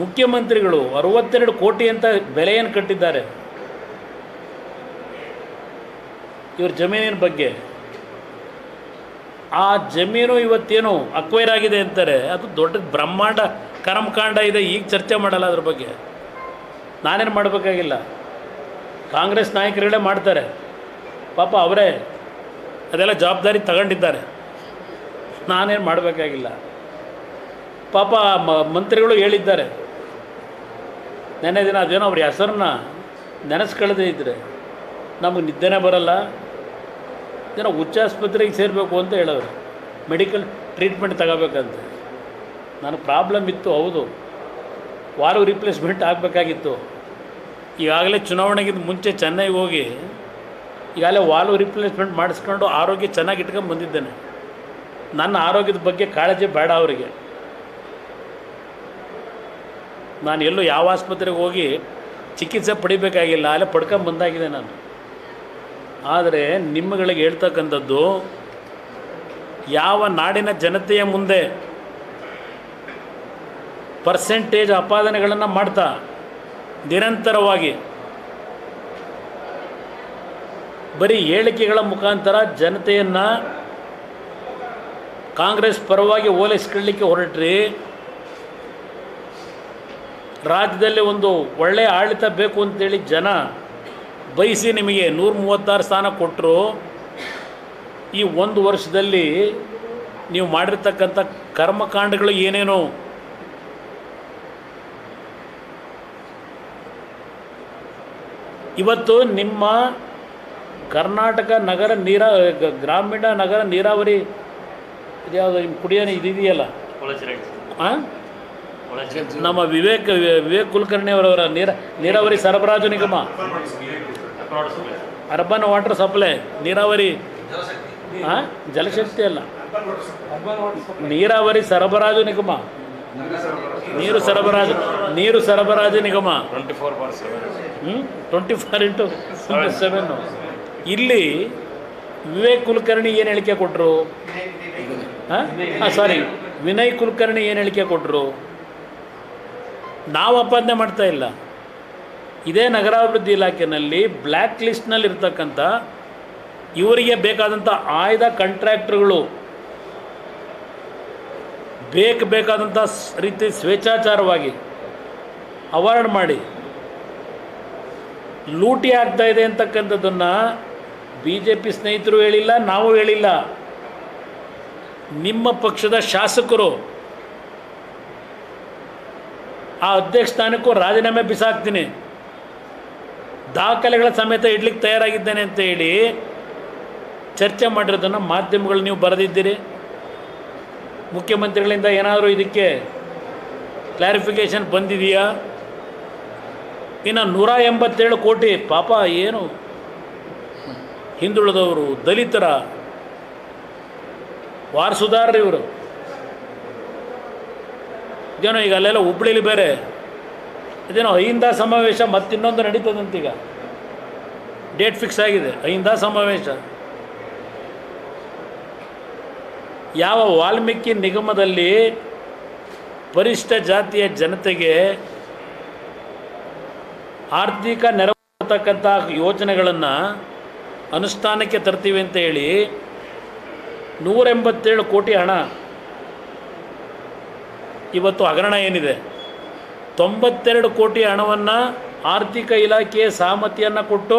ಮುಖ್ಯಮಂತ್ರಿಗಳು 62 ಕೋಟಿ ಅಂತ ಬೆಲೆಯನ್ನು ಕಟ್ಟಿದ್ದಾರೆ ಇವ್ರ ಜಮೀನಿನ ಬಗ್ಗೆ. ಆ ಜಮೀನು ಇವತ್ತೇನು ಅಕ್ವೈರ್ ಆಗಿದೆ ಅಂತಾರೆ, ಅದು ದೊಡ್ಡ ಬ್ರಹ್ಮಾಂಡ ಕರ್ಮಕಾಂಡ ಇದೆ. ಈಗ ಚರ್ಚೆ ಮಾಡಲ್ಲ ಅದ್ರ ಬಗ್ಗೆ. ನಾನೇನು ಮಾಡಬೇಕಾಗಿಲ್ಲ, ಕಾಂಗ್ರೆಸ್ ನಾಯಕರುಗಳೇ ಮಾಡ್ತಾರೆ. ಪಾಪ ಅವರೇ ಅದೆಲ್ಲ ಜವಾಬ್ದಾರಿ ತಗೊಂಡಿದ್ದಾರೆ. ನಾನೇನು ಮಾಡಬೇಕಾಗಿಲ್ಲ. ಪಾಪ ಮಂತ್ರಿಗಳು ಹೇಳಿದ್ದಾರೆ ನೆನ್ನೆ ದಿನ, ಅದೇನೋ ಅವ್ರ ಹೆಸರನ್ನ ನೆನೆಸ್ಕೊಳ್ಳದೇ ಇದ್ದರೆ ನಮಗೆ ನಿದ್ದೆನೇ ಬರಲ್ಲ, ಏನೋ ಹುಚ್ಚಾಸ್ಪತ್ರೆಗೆ ಸೇರಬೇಕು ಅಂತ ಹೇಳೋರು, ಮೆಡಿಕಲ್ ಟ್ರೀಟ್ಮೆಂಟ್ ತಗೋಬೇಕಂತ. ನನಗೆ ಪ್ರಾಬ್ಲಮ್ ಇತ್ತು, ಹೌದು, ವಾಲ್ವ್ ರಿಪ್ಲೇಸ್ಮೆಂಟ್ ಆಗಬೇಕಾಗಿತ್ತು. ಈಗಾಗಲೇ ಚುನಾವಣೆಗಿಂತ ಮುಂಚೆ ಚೆನ್ನೈಗೆ ಹೋಗಿ ಈಗಾಗಲೇ ವಾಲ್ವ್ ರಿಪ್ಲೇಸ್ಮೆಂಟ್ ಮಾಡಿಸ್ಕೊಂಡು ಆರೋಗ್ಯ ಚೆನ್ನಾಗಿ ಇಟ್ಕೊಂಡು ಬಂದಿದ್ದೇನೆ. ನನ್ನ ಆರೋಗ್ಯದ ಬಗ್ಗೆ ಕಾಳಜಿ ಬೇಡ ಅವರಿಗೆ. ನಾನು ಎಲ್ಲೂ ಯಾವ ಆಸ್ಪತ್ರೆಗೆ ಹೋಗಿ ಚಿಕಿತ್ಸೆ ಪಡಿಬೇಕಾಗಿಲ್ಲ, ಅಲ್ಲೇ ಪಡ್ಕೊಂಡು ಬಂದಾಗಿದೆ ನಾನು. ಆದರೆ ನಿಮ್ಮಗಳಿಗೆ ಹೇಳ್ತಕ್ಕಂಥದ್ದು, ಯಾವ ನಾಡಿನ ಜನತೆಯ ಮುಂದೆ ಪರ್ಸೆಂಟೇಜ್ ಅಪಾದನೆಗಳನ್ನು ಮಾಡ್ತಾ ನಿರಂತರವಾಗಿ ಬರೀ ಹೇಳಿಕೆಗಳ ಮುಖಾಂತರ ಜನತೆಯನ್ನು ಕಾಂಗ್ರೆಸ್ ಪರವಾಗಿ ಓಲೈಸ್ಕೊಳ್ಳಲಿಕ್ಕೆ ಹೊರಟ್ರಿ. ರಾಜ್ಯದಲ್ಲಿ ಒಂದು ಒಳ್ಳೆಯ ಆಡಳಿತ ಬೇಕು ಅಂತೇಳಿ ಜನ ಬಯಸಿ ನಿಮಗೆ 136 ಸ್ಥಾನ ಕೊಟ್ಟರು. ಈ ಒಂದು ವರ್ಷದಲ್ಲಿ ನೀವು ಮಾಡಿರ್ತಕ್ಕಂಥ ಕರ್ಮಕಾಂಡಗಳು ಏನೇನು, ಇವತ್ತು ನಿಮ್ಮ ಕರ್ನಾಟಕ ನಗರ ಗ್ರಾಮೀಣ ನಗರ ನೀರಾವರಿ ಇದ್ಯಾವುದು ನಿಮ್ಮ ಕುಡಿಯೋ ಇದೆಯಲ್ಲ, ಹಾಂ, ನಮ್ಮ ವಿವೇಕ್ ಕುಲಕರ್ಣಿ ಅವರವರ ನೀರಾವರಿ ಸರಬರಾಜು ನಿಗಮ, ಅರ್ಬನ್ ವಾಟರ್ ಸಪ್ಲೈ, ನೀರಾವರಿ, ಹಾಂ, ಜಲಶಕ್ತಿ ಅಲ್ಲ, ನೀರಾವರಿ ಸರಬರಾಜು ನಿಗಮ, ನೀರು ಸರಬರಾಜು ನಿಗಮ 24/7. ಇಲ್ಲಿ ವಿವೇಕ್ ಕುಲಕರ್ಣಿ ಏನು ಹೇಳಿಕೆ ಕೊಟ್ಟರು? ವಿನಯ್ ಕುಲಕರ್ಣಿ ಏನು ಹೇಳಿಕೆ ಕೊಟ್ಟರು? ನಾವು ಅಪಾದನೆ ಮಾಡ್ತಾ ಇಲ್ಲ. ಇದೇ ನಗರಾಭಿವೃದ್ಧಿ ಇಲಾಖೆಯಲ್ಲಿ ಬ್ಲ್ಯಾಕ್ ಲಿಸ್ಟ್ನಲ್ಲಿ ಇರ್ತಕ್ಕಂಥ ಇವರಿಗೆ ಬೇಕಾದಂಥ ಆಯ್ದ ಕಾಂಟ್ರಾಕ್ಟರ್ಗಳು ಬೇಕಾದಂಥ ರೀತಿ ಸ್ವೇಚ್ಛಾಚಾರವಾಗಿ ಅವಾರ್ಡ್ ಮಾಡಿ ಲೂಟಿ ಆಗ್ತಾ ಇದೆ ಅಂತಕ್ಕಂಥದ್ದನ್ನು BJP ಸ್ನೇಹಿತರು ಹೇಳಿಲ್ಲ, ನಾವು ಹೇಳಿಲ್ಲ. ನಿಮ್ಮ ಪಕ್ಷದ ಶಾಸಕರು ಆ ಅಧ್ಯಕ್ಷ ಸ್ಥಾನಕ್ಕೂ ರಾಜೀನಾಮೆ ಬಿಸಾಕ್ತೀನಿ, ದಾಖಲೆಗಳ ಸಮೇತ ಇಡ್ಲಿಕ್ಕೆ ತಯಾರಾಗಿದ್ದೇನೆ ಅಂತ ಹೇಳಿ ಚರ್ಚೆ ಮಾಡಿರೋದನ್ನು ಮಾಧ್ಯಮಗಳು ನೀವು ಬರೆದಿದ್ದೀರಿ. ಮುಖ್ಯಮಂತ್ರಿಗಳಿಂದ ಏನಾದರೂ ಇದಕ್ಕೆ ಕ್ಲಾರಿಫಿಕೇಷನ್ ಬಂದಿದೆಯಾ? ಇನ್ನು 187 ಕೋಟಿ ಪಾಪ ಏನು ಹಿಂದುಳಿದವರು, ದಲಿತರ ವಾರಸುದಾರರು ಇವರು. ಇದೇನೋ ಈಗ ಅಲ್ಲೆಲ್ಲ ಹುಬ್ಳಿಲಿ ಬೇರೆ ಇದೇನೋ ಅಹಿಂದ ಸಮಾವೇಶ ಮತ್ತಿನ್ನೊಂದು ನಡೀತದಂತೀಗ, ಡೇಟ್ ಫಿಕ್ಸ್ ಆಗಿದೆ ಅಹಿಂದ ಸಮಾವೇಶ. ಯಾವ ವಾಲ್ಮೀಕಿ ನಿಗಮದಲ್ಲಿ ಪರಿಶಿಷ್ಟ ಜಾತಿಯ ಜನತೆಗೆ ಆರ್ಥಿಕ ನೆರವು ಕೊಡ್ತಕ್ಕಂಥ ಯೋಜನೆಗಳನ್ನು ಅನುಷ್ಠಾನಕ್ಕೆ ತರ್ತೀವಿ ಅಂತ ಹೇಳಿ 187 ಕೋಟಿ ಹಣ ಇವತ್ತು ಹಗರಣ ಏನಿದೆ, 92 ಕೋಟಿ ಹಣವನ್ನು ಆರ್ಥಿಕ ಇಲಾಖೆಯ ಸಹಮತಿಯನ್ನು ಕೊಟ್ಟು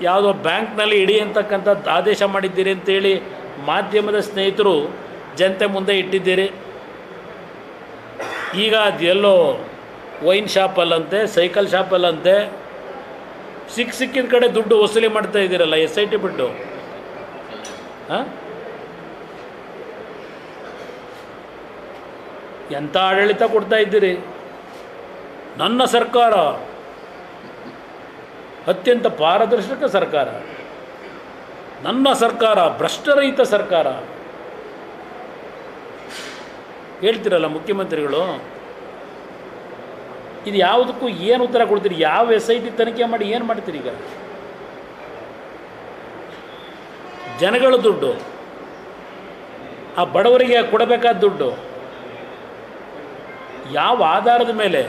ಯಾವುದೋ ಬ್ಯಾಂಕ್ನಲ್ಲಿ ಇಡಿ ಅಂತಕ್ಕಂಥ ಆದೇಶ ಮಾಡಿದ್ದೀರಿ ಅಂತೇಳಿ ಮಾಧ್ಯಮದ ಸ್ನೇಹಿತರು ಜನತೆ ಮುಂದೆ ಇಟ್ಟಿದ್ದೀರಿ. ಈಗ ಅದೆಲ್ಲೋ ವೈನ್ ಶಾಪಲ್ಲಂತೆ, ಸೈಕಲ್ ಶಾಪಲ್ಲಂತೆ ಸಿಕ್ಕಿದ ಕಡೆ ದುಡ್ಡು ವಸೂಲಿ ಮಾಡ್ತಾ ಇದ್ದೀರಲ್ಲ SIT ಬಿಟ್ಟು. ಹಾಂ, ಎಂಥ ಆಡಳಿತ ಕೊಡ್ತಾ ಇದ್ದೀರಿ. ನನ್ನ ಸರ್ಕಾರ ಅತ್ಯಂತ ಪಾರದರ್ಶಕ ಸರ್ಕಾರ, ನನ್ನ ಸರ್ಕಾರ ಭ್ರಷ್ಟರಹಿತ ಸರ್ಕಾರ ಹೇಳ್ತಿರಲ್ಲ ಮುಖ್ಯಮಂತ್ರಿಗಳು. ಇದು ಯಾವುದಕ್ಕೂ ಏನು ಉತ್ತರ ಕೊಡ್ತೀರಿ? ಯಾವ SIT ತನಿಖೆ ಮಾಡಿ ಏನು ಮಾಡ್ತೀರಿ? ಈಗ ಜನಗಳ ದುಡ್ಡು, ಆ ಬಡವರಿಗೆ ಕೊಡಬೇಕಾದ ದುಡ್ಡು ಯಾವ ಆಧಾರದ ಮೇಲೆ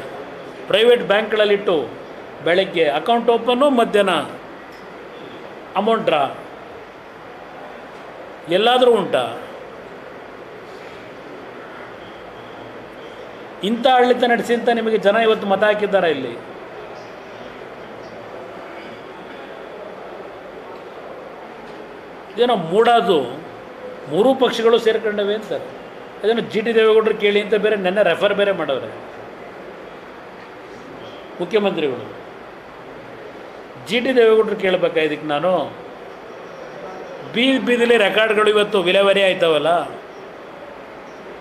ಪ್ರೈವೇಟ್ ಬ್ಯಾಂಕ್ಗಳಲ್ಲಿಟ್ಟು ಬೆಳಗ್ಗೆ ಅಕೌಂಟ್ ಓಪನ್ನು, ಮಧ್ಯಾಹ್ನ ಅಮೌಂಟ್ ಡ್ರಾ ಎಲ್ಲಾದರೂ ಉಂಟಾ? ಇಂಥ ಆಡಳಿತ ನಡೆಸಿ ಅಂತ ನಿಮಗೆ ಜನ ಇವತ್ತು ಮತ ಹಾಕಿದ್ದಾರೆ. ಇಲ್ಲಿ ಇದೇನೋ ಮೂಡಾದು 3 ಪಕ್ಷಗಳು ಸೇರ್ಕೊಂಡವೆ ಅಂತಾರೆ. ಅದೇನೋ GT ದೇವೇಗೌಡರು ಕೇಳಿ ಅಂತ ಬೇರೆ ನೆನ್ನೆ ರೆಫರ್ ಬೇರೆ ಮಾಡವ್ರೆ ಮುಖ್ಯಮಂತ್ರಿಗಳು. GT ದೇವೇಗೌಡರು ಕೇಳಬೇಕಾ ಇದಕ್ಕೆ ನಾನು? ಬೀದಿಲಿ ರೆಕಾರ್ಡ್ಗಳು ಇವತ್ತು ವಿಲೇವಾರಿ ಆಯ್ತವಲ್ಲ,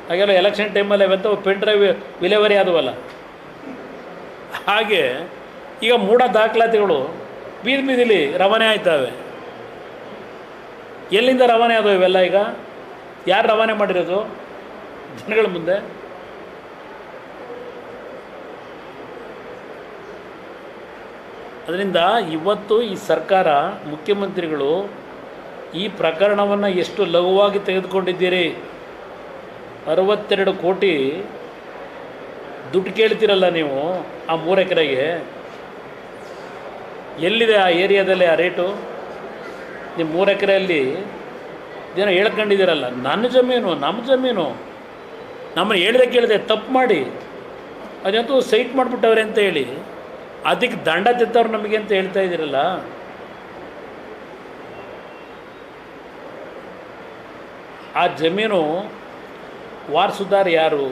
ಹಾಗೆಲ್ಲ ಎಲೆಕ್ಷನ್ ಟೈಮಲ್ಲಿ ಇವತ್ತು ಪೆನ್ ಡ್ರೈವ್ ವಿಲೇವಾರಿ ಆದವಲ್ಲ, ಹಾಗೆ ಈಗ ಮೂಢ ದಾಖಲಾತಿಗಳು ಬೀದಿಲಿ ರವಾನೆ ಆಯ್ತವೆ. ಎಲ್ಲಿಂದ ರವಾನೆ ಆದವು ಇವೆಲ್ಲ? ಈಗ ಯಾರು ರವಾನೆ ಮಾಡಿರೋದು ಜನಗಳ ಮುಂದೆ? ಅದರಿಂದ ಇವತ್ತು ಈ ಸರ್ಕಾರ, ಮುಖ್ಯಮಂತ್ರಿಗಳು ಈ ಪ್ರಕರಣವನ್ನು ಎಷ್ಟು ಲಘುವಾಗಿ ತೆಗೆದುಕೊಂಡಿದ್ದೀರಿ. 62 ಕೋಟಿ ದುಡ್ಡು ಕೇಳ್ತೀರಲ್ಲ ನೀವು ಆ 3 ಎಕರೆಗೆ. ಎಲ್ಲಿದೆ ಆ ಏರಿಯಾದಲ್ಲಿ ಆ ರೇಟು? ನೀವು 3 ಎಕರೆಯಲ್ಲಿ ಏನೋ ಹೇಳ್ಕೊಂಡಿದ್ದೀರಲ್ಲ, ನನ್ನ ಜಮೀನು, ನಮ್ಮ ಜಮೀನು, ನಮ್ಮನ್ನು ಹೇಳ್ದೆ ಕೇಳಿದೆ ತಪ್ಪು ಮಾಡಿ ಅದಂತೂ ಸೈಟ್ ಮಾಡಿಬಿಟ್ಟವ್ರೆ ಅಂತ ಹೇಳಿ ಅದಕ್ಕೆ ದಂಡ ತೆತ್ತವ್ರು ನಮಗೆ ಅಂತ ಹೇಳ್ತಾ ಇದ್ದೀರಲ್ಲ. ಆ ಜಮೀನು ವಾರಸುದಾರ ಯಾರು?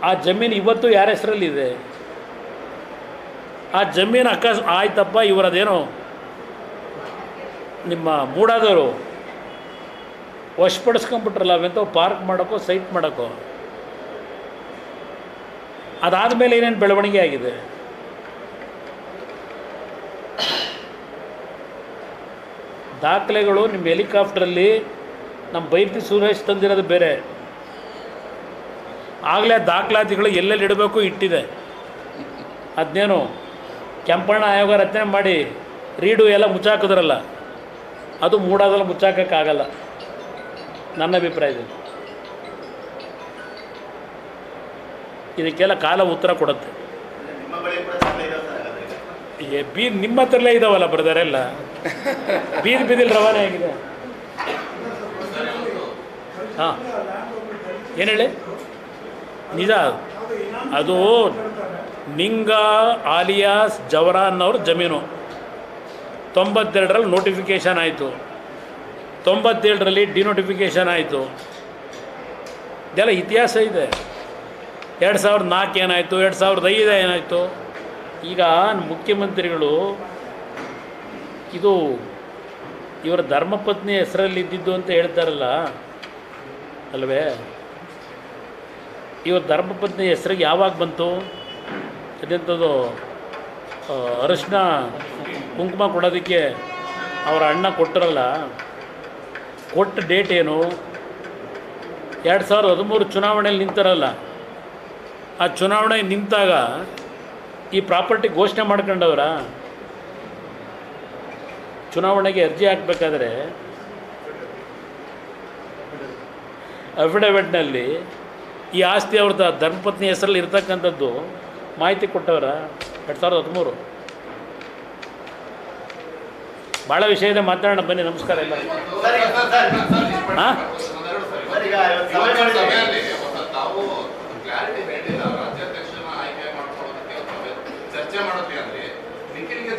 ಆ ಜಮೀನು ಇವತ್ತು ಯಾರ ಹೆಸರಲ್ಲಿದೆ? ಆ ಜಮೀನು ಆಯ್ತಪ್ಪ, ಇವರದೇನೋ ನಿಮ್ಮ ಮೂಡಾದವರು ವಶಪಡಿಸ್ಕೊಂಡ್ಬಿಟ್ರಲ್ಲ ಅವೆಂತ ಪಾರ್ಕ್ ಮಾಡೋಕ್ಕೋ ಸೈಟ್ ಮಾಡೋಕ್ಕೋ. ಅದಾದಮೇಲೆ ಏನೇನು ಬೆಳವಣಿಗೆ ಆಗಿದೆ? ದಾಖಲೆಗಳು ನಿಮ್ಮ ಹೆಲಿಕಾಪ್ಟ್ರಲ್ಲಿ ನಮ್ಮ ಬೈಪಿ ಸುರೇಶ್ ತಂದಿರೋದು ಬೇರೆ. ಆಗಲೇ ದಾಖಲಾತಿಗಳು ಎಲ್ಲೆಲ್ಲಿ ಇಡಬೇಕು ಇಟ್ಟಿದೆ. ಅದನ್ನೇನು ಕೆಂಪಣ್ಣ ಆಯೋಗ ರಚನೆ ಮಾಡಿ ರೀಡು ಎಲ್ಲ ಮುಚ್ಚಾಕಿದ್ರಲ್ಲ, ಅದು ಮೂಡಾದಲ್ಲಿ ಮುಚ್ಚಾಕೋಕ್ಕಾಗಲ್ಲ ನನ್ನ ಅಭಿಪ್ರಾಯದಲ್ಲಿ. ಇದಕ್ಕೆಲ್ಲ ಕಾಲ ಉತ್ತರ ಕೊಡುತ್ತೆ. ನಿಮ್ಮ ಹತ್ರಲ್ಲೇ ಇದಾವಲ್ಲ ಬ್ರದರೆಲ್ಲ, ಬೀದಿಲಿ ರವಾನೆ ಆಗಿದೆ. ಹಾಂ, ಏನು ಹೇಳಿ? ನಿಜ, ಅದು ನಿಂಗ ಆಲಿಯಾಸ್ ಜವರಾ ಅನ್ನೋರು ಜಮೀನು. 92ರಲ್ಲಿ ನೋಟಿಫಿಕೇಷನ್ ಆಯಿತು, 97ರಲ್ಲಿ ಡಿನೋಟಿಫಿಕೇಷನ್ ಆಯಿತು. ಇದೆಲ್ಲ ಇತಿಹಾಸ ಇದೆ. 2004 ಏನಾಯಿತು, 2005 ಏನಾಯಿತು. ಈಗ ಮುಖ್ಯಮಂತ್ರಿಗಳು ಇದು ಇವರ ಧರ್ಮಪತ್ನಿ ಹೆಸರಲ್ಲಿ ಇದ್ದಿದ್ದು ಅಂತ ಹೇಳ್ತಾರಲ್ಲ ಅಲ್ವೇ? ಇವತ್ತು ಧರ್ಮಪತ್ನಿ ಹೆಸರಿಗೆ ಯಾವಾಗ ಬಂತು? ಅದೆಂಥದ್ದು ಅರಿಶಿನ ಕುಂಕುಮ ಕೊಡೋದಕ್ಕೆ ಅವರ ಅಣ್ಣ ಕೊಟ್ಟರಲ್ಲ, ಕೊಟ್ಟ ಡೇಟ್ ಏನು? 2013 ಚುನಾವಣೆಯಲ್ಲಿ ನಿಂತಾರಲ್ಲ, ಆ ಚುನಾವಣೆ ನಿಂತಾಗ ಈ ಪ್ರಾಪರ್ಟಿ ಘೋಷಣೆ ಮಾಡ್ಕೊಂಡವರ ಚುನಾವಣೆಗೆ ಅರ್ಜಿ ಹಾಕಬೇಕಾದ್ರೆ ಅಫಿಡವಿಟ್ನಲ್ಲಿ ಈ ಆಸ್ತಿ ಅವ್ರದ್ದು ಧರ್ಮಪತ್ನಿ ಹೆಸರಲ್ಲಿ ಇರ್ತಕ್ಕಂಥದ್ದು ಮಾಹಿತಿ ಕೊಟ್ಟವರ 2013. ಭಾಳ ವಿಷಯ ಇದೆ, ಮಾತಾಡೋಣ ಬನ್ನಿ. ನಮಸ್ಕಾರ ಎಲ್ಲ. ಹಾಂ,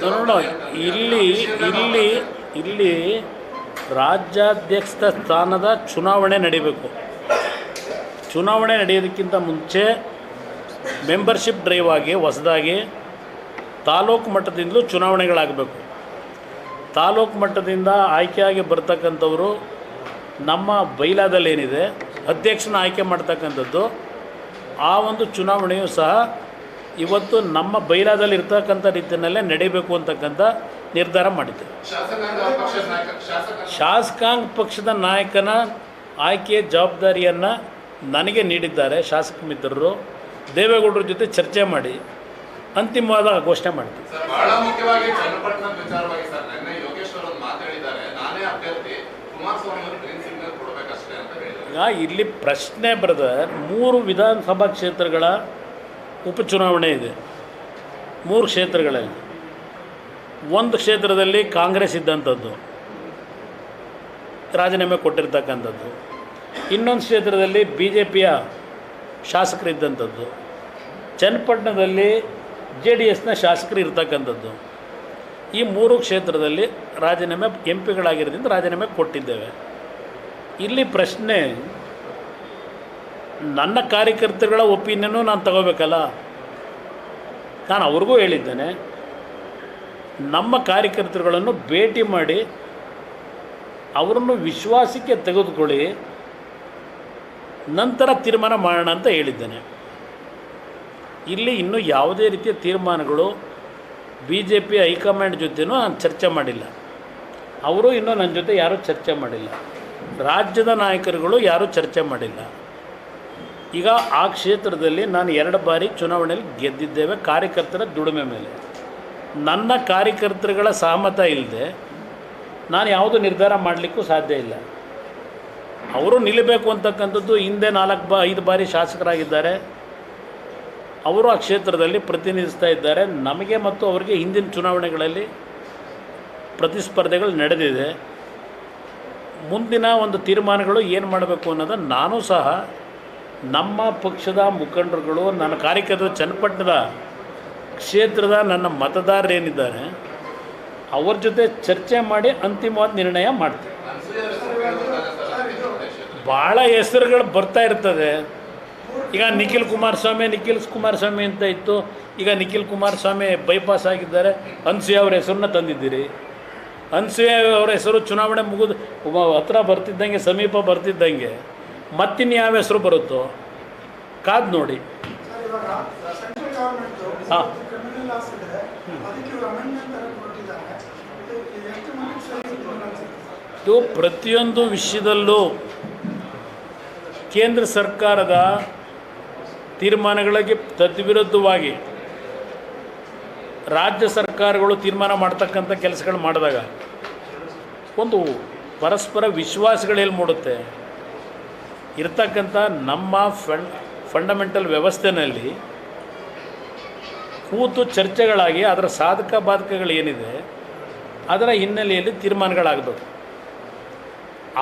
ನೋಡೋಣ. ಇಲ್ಲಿ ರಾಜ್ಯಾಧ್ಯಕ್ಷ ಸ್ಥಾನದ ಚುನಾವಣೆ ನಡೀಬೇಕು. ಚುನಾವಣೆ ನಡೆಯೋದಕ್ಕಿಂತ ಮುಂಚೆ ಮೆಂಬರ್ಶಿಪ್ ಡ್ರೈವ್ ಆಗಿ ಹೊಸದಾಗಿ ತಾಲೂಕು ಮಟ್ಟದಿಂದಲೂ ಚುನಾವಣೆಗಳಾಗಬೇಕು. ತಾಲೂಕು ಮಟ್ಟದಿಂದ ಆಯ್ಕೆಯಾಗಿ ಬರ್ತಕ್ಕಂಥವರು ನಮ್ಮ ಬೈಲಾದಲ್ಲಿ ಏನಿದೆ ಅಧ್ಯಕ್ಷನ ಆಯ್ಕೆ ಮಾಡ್ತಕ್ಕಂಥದ್ದು, ಆ ಒಂದು ಚುನಾವಣೆಯು ಸಹ ಇವತ್ತು ನಮ್ಮ ಬೈಲಾದಲ್ಲಿ ಇರ್ತಕ್ಕಂಥ ರೀತಿಯಲ್ಲೇ ನಡೀಬೇಕು ಅಂತಕ್ಕಂಥ ನಿರ್ಧಾರ ಮಾಡಿದ್ದೆ. ಶಾಸಕಾಂಗ ಪಕ್ಷದ ನಾಯಕನ ಆಯ್ಕೆಯ ಜವಾಬ್ದಾರಿಯನ್ನು ನನಗೆ ನೀಡಿದ್ದಾರೆ ಶಾಸಕ ಮಿತ್ರರು. ದೇವೇಗೌಡರ ಜೊತೆ ಚರ್ಚೆ ಮಾಡಿ ಅಂತಿಮವಾದ ಘೋಷಣೆ ಮಾಡ್ತೀವಿ. ಬಹಳ ಮುಖ್ಯವಾಗಿ ಚನ್ನಪಟ್ಟಣದ ವಿಚಾರವಾಗಿ ಸರ್, ನಿನ್ನೆ ಯೋಗೇಶ್ವರ್ ಅವರು ಮಾತಾಡಿದ್ದಾರೆ, ನಾನೇ ಅಭ್ಯರ್ಥಿ, ಕುಮಾರಸ್ವಾಮಿ ಅವರು ಗ್ರೀನ್ ಸಿಗ್ನಲ್ ಕೊಡಬೇಕಷ್ಟೇ ಅಂತ ಹೇಳಿದ್ದಾರೆ. ಈಗ ಇಲ್ಲಿ ಪ್ರಶ್ನೆ ಬ್ರದರ್, 3 ವಿಧಾನಸಭಾ ಕ್ಷೇತ್ರಗಳ ಉಪಚುನಾವಣೆ ಇದೆ. 3 ಕ್ಷೇತ್ರಗಳಲ್ಲಿ ಒಂದು ಕ್ಷೇತ್ರದಲ್ಲಿ ಕಾಂಗ್ರೆಸ್ ಇದ್ದಂಥದ್ದು ರಾಜೀನಾಮೆ ಕೊಟ್ಟಿರ್ತಕ್ಕಂಥದ್ದು, ಇನ್ನೊಂದು ಕ್ಷೇತ್ರದಲ್ಲಿ BJPಯ ಶಾಸಕರಿದ್ದಂಥದ್ದು, ಚನ್ನಪಟ್ಟಣದಲ್ಲಿ JDSನ ಶಾಸಕರು ಇರ್ತಕ್ಕಂಥದ್ದು. ಈ 3 ಕ್ಷೇತ್ರದಲ್ಲಿ ರಾಜೀನಾಮೆ MP ಗಳಾಗಿರೋದ್ರಿಂದ ರಾಜೀನಾಮೆ ಕೊಟ್ಟಿದ್ದೇವೆ. ಇಲ್ಲಿ ಪ್ರಶ್ನೆ, ನನ್ನ ಕಾರ್ಯಕರ್ತರುಗಳ ಒಪಿನಿಯನ್ನು ನಾನು ತಗೋಬೇಕಲ್ಲ. ನಾನು ಅವ್ರಿಗೂ ಹೇಳಿದ್ದೇನೆ, ನಮ್ಮ ಕಾರ್ಯಕರ್ತರುಗಳನ್ನು ಭೇಟಿ ಮಾಡಿ ಅವರನ್ನು ವಿಶ್ವಾಸಕ್ಕೆ ತೆಗೆದುಕೊಳ್ಳಿ, ನಂತರ ತೀರ್ಮಾನ ಮಾಡೋಣ ಅಂತ ಹೇಳಿದ್ದೇನೆ. ಇಲ್ಲಿ ಇನ್ನೂ ಯಾವುದೇ ರೀತಿಯ ತೀರ್ಮಾನಗಳು BJP ಹೈಕಮಾಂಡ್ ಜೊತೆನೂ ನಾನು ಚರ್ಚೆ ಮಾಡಿಲ್ಲ. ಅವರು ಇನ್ನೂ ನನ್ನ ಜೊತೆ ಯಾರೂ ಚರ್ಚೆ ಮಾಡಿಲ್ಲ. ರಾಜ್ಯದ ನಾಯಕರುಗಳು ಯಾರೂ ಚರ್ಚೆ ಮಾಡಿಲ್ಲ. ಈಗ ಆ ಕ್ಷೇತ್ರದಲ್ಲಿ ನಾನು 2 ಬಾರಿ ಚುನಾವಣೆಯಲ್ಲಿ ಗೆದ್ದಿದ್ದೇವೆ ಕಾರ್ಯಕರ್ತರ ದುಡಿಮೆ ಮೇಲೆ. ನನ್ನ ಕಾರ್ಯಕರ್ತರುಗಳ ಸಹಮತ ಇಲ್ಲದೆ ನಾನು ಯಾವುದೂ ನಿರ್ಧಾರ ಮಾಡಲಿಕ್ಕೂ ಸಾಧ್ಯ ಇಲ್ಲ. ಅವರು ನಿಲ್ಲಬೇಕು ಅಂತಕ್ಕಂಥದ್ದು, ಹಿಂದೆ 4-5 ಬಾರಿ ಶಾಸಕರಾಗಿದ್ದಾರೆ, ಅವರು ಆ ಕ್ಷೇತ್ರದಲ್ಲಿ ಪ್ರತಿನಿಧಿಸ್ತಾ ಇದ್ದಾರೆ. ನಮಗೆ ಮತ್ತು ಅವರಿಗೆ ಹಿಂದಿನ ಚುನಾವಣೆಗಳಲ್ಲಿ ಪ್ರತಿಸ್ಪರ್ಧೆಗಳು ನಡೆದಿದೆ. ಮುಂದಿನ ಒಂದು ತೀರ್ಮಾನಗಳು ಏನು ಮಾಡಬೇಕು ಅನ್ನೋದನ್ನು ನಾನು ಸಹ ನಮ್ಮ ಪಕ್ಷದ ಮುಖಂಡರುಗಳು, ನನ್ನ ಕಾರ್ಯಕರ್ತರು, ಚನ್ನಪಟ್ಟಣದ ಕ್ಷೇತ್ರದ ನನ್ನ ಮತದಾರರೇನಿದ್ದಾರೆ ಅವ್ರ ಜೊತೆ ಚರ್ಚೆ ಮಾಡಿ ಅಂತಿಮವಾದ ನಿರ್ಣಯ ಮಾಡ್ತೀವಿ. ಭಾಳ ಹೆಸರುಗಳು ಬರ್ತಾ ಇರ್ತದೆ. ಈಗ ನಿಖಿಲ್ ಕುಮಾರಸ್ವಾಮಿ ಅಂತ ಇತ್ತು, ಈಗ ನಿಖಿಲ್ ಕುಮಾರಸ್ವಾಮಿ ಬೈಪಾಸ್ ಆಗಿದ್ದಾರೆ, ಅನ್ಸೂಯ ಅವ್ರ ಹೆಸರನ್ನ ತಂದಿದ್ದೀರಿ. ಅನ್ಸೂಯ ಅವರ ಹೆಸರು ಚುನಾವಣೆ ಮುಗಿದು ಹತ್ರ ಬರ್ತಿದ್ದಂಗೆ, ಸಮೀಪ ಬರ್ತಿದ್ದಂಗೆ ಮತ್ತಿನ್ಯಾವ ಹೆಸರು ಬರುತ್ತೋ ಕಾದು ನೋಡಿ. ಹಾಂ, ಇದು ಪ್ರತಿಯೊಂದು ವಿಷಯದಲ್ಲೂ ಕೇಂದ್ರ ಸರ್ಕಾರದ ತೀರ್ಮಾನಗಳಿಗೆ ತದ್ವಿರುದ್ಧವಾಗಿ ರಾಜ್ಯ ಸರ್ಕಾರಗಳು ತೀರ್ಮಾನ ಮಾಡ್ತಕ್ಕಂಥ ಕೆಲಸಗಳು ಮಾಡಿದಾಗ ಒಂದು ಪರಸ್ಪರ ವಿಶ್ವಾಸಗಳೆಲ್ಲಿ ಮೂಡುತ್ತೆ. ಇರ್ತಕ್ಕಂಥ ನಮ್ಮ ಫಂಡಮೆಂಟಲ್ ವ್ಯವಸ್ಥೆಯಲ್ಲಿ ಕೂತು ಚರ್ಚೆಗಳಾಗಿ ಅದರ ಸಾಧಕ ಬಾಧಕಗಳೇನಿದೆ ಅದರ ಹಿನ್ನೆಲೆಯಲ್ಲಿ ತೀರ್ಮಾನಗಳಾಗಬೇಕು.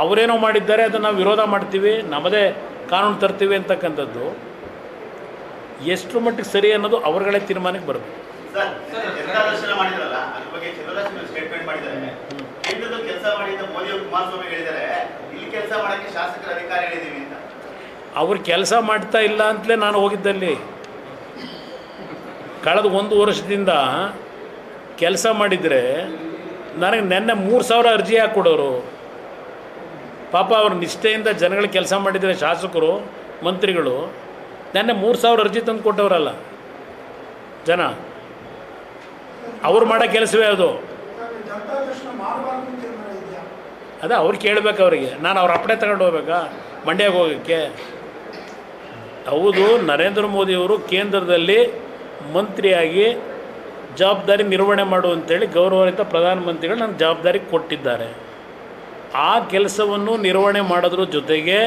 ಅವರೇನೋ ಮಾಡಿದ್ದಾರೆ ಅದನ್ನು ನಾವು ವಿರೋಧ ಮಾಡ್ತೀವಿ, ನಮ್ಮದೇ ಕಾನೂನು ತರ್ತೀವಿ ಅಂತಕ್ಕಂಥದ್ದು ಎಷ್ಟು ಮಟ್ಟಿಗೆ ಸರಿ ಅನ್ನೋದು ಅವರುಗಳೇ ತೀರ್ಮಾನಕ್ಕೆ ಬರಬೇಕು. ಅವ್ರು ಕೆಲಸ ಮಾಡ್ತಾ ಇಲ್ಲ ಅಂತಲೇ ನಾನು ಹೋಗಿದ್ದಲ್ಲಿ. ಕಳೆದ 1 ವರ್ಷದಿಂದ ಕೆಲಸ ಮಾಡಿದರೆ ನನಗೆ ನೆನ್ನೆ 3,000 ಅರ್ಜಿ ಹಾಕ್ಕೊಡೋರು. ಪಾಪ ಅವ್ರ ನಿಷ್ಠೆಯಿಂದ ಜನಗಳಿಗೆ ಕೆಲಸ ಮಾಡಿದರೆ ಶಾಸಕರು, ಮಂತ್ರಿಗಳು ನೆನ್ನೆ 3,000 ಅರ್ಜಿ ತಂದು ಕೊಟ್ಟವರಲ್ಲ ಜನ. ಅವ್ರು ಮಾಡೋ ಕೆಲಸವೇ ಅದು. ಅದೇ ಅವ್ರು ಕೇಳಬೇಕು ಅವರಿಗೆ. ನಾನು ಅವ್ರ ಅಪ್ಪಣೆ ತಗೊಂಡು ಹೋಗ್ಬೇಕಾ ಮಂಡ್ಯಕ್ಕೆ ಹೋಗೋಕ್ಕೆ? ಹೌದು, ನರೇಂದ್ರ ಮೋದಿಯವರು ಕೇಂದ್ರದಲ್ಲಿ ಮಂತ್ರಿಯಾಗಿ ಜವಾಬ್ದಾರಿ ನಿರ್ವಹಣೆ ಮಾಡು ಅಂತೇಳಿ ಗೌರವಾನ್ವಿತ ಪ್ರಧಾನಮಂತ್ರಿಗಳು ನನಗೆ ಜವಾಬ್ದಾರಿ ಕೊಟ್ಟಿದ್ದಾರೆ. ಆ ಕೆಲಸವನ್ನು ನಿರ್ವಹಣೆ ಮಾಡೋದ್ರ ಜೊತೆಗೆ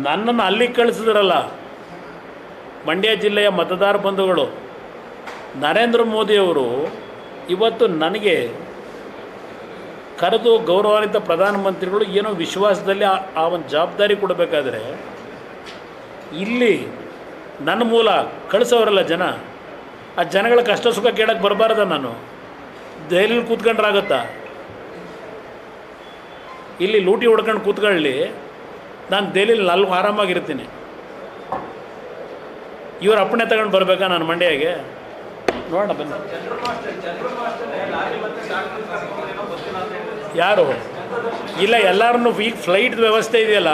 ನನ್ನನ್ನು ಅಲ್ಲಿಗೆ ಕಳಿಸಿದ್ರಲ್ಲ ಮಂಡ್ಯ ಜಿಲ್ಲೆಯ ಮತದಾರ ಬಂಧುಗಳು, ನರೇಂದ್ರ ಮೋದಿಯವರು ಇವತ್ತು ನನಗೆ ಕರೆದು ಗೌರವಾನ್ವಿತ ಪ್ರಧಾನಮಂತ್ರಿಗಳು ಏನೋ ವಿಶ್ವಾಸದಲ್ಲಿ ಆ ಒಂದು ಜವಾಬ್ದಾರಿ ಕೊಡಬೇಕಾದ್ರೆ ಇಲ್ಲಿ ನನ್ನ ಮೂಲ ಕಳಿಸೋರಲ್ಲ ಜನ. ಆ ಜನಗಳ ಕಷ್ಟ ಸುಖ ಕೇಳಕ್ಕೆ ಬರಬಾರ್ದ? ನಾನು ದೆಹಲಿಲಿ ಕೂತ್ಕೊಂಡ್ರಾಗುತ್ತಾ? ಇಲ್ಲಿ ಲೂಟಿ ಹೊಡ್ಕೊಂಡು ಕೂತ್ಕೊಳ್ಳಿ, ನಾನು ದೆಹಲಿಲಿ ಆರಾಮಾಗಿರ್ತೀನಿ. ಇವ್ರ ಅಪ್ಪಣೆ ತಗೊಂಡು ಬರಬೇಕಾ ನಾನು ಮಂಡ್ಯಗೆ? ನೋಡೋಣ ಬನ್ನಿ. ಯಾರು ಇಲ್ಲ, ಎಲ್ಲರನ್ನೂ ಈಗ ಫ್ಲೈಟ್ ವ್ಯವಸ್ಥೆ ಇದೆಯಲ್ಲ,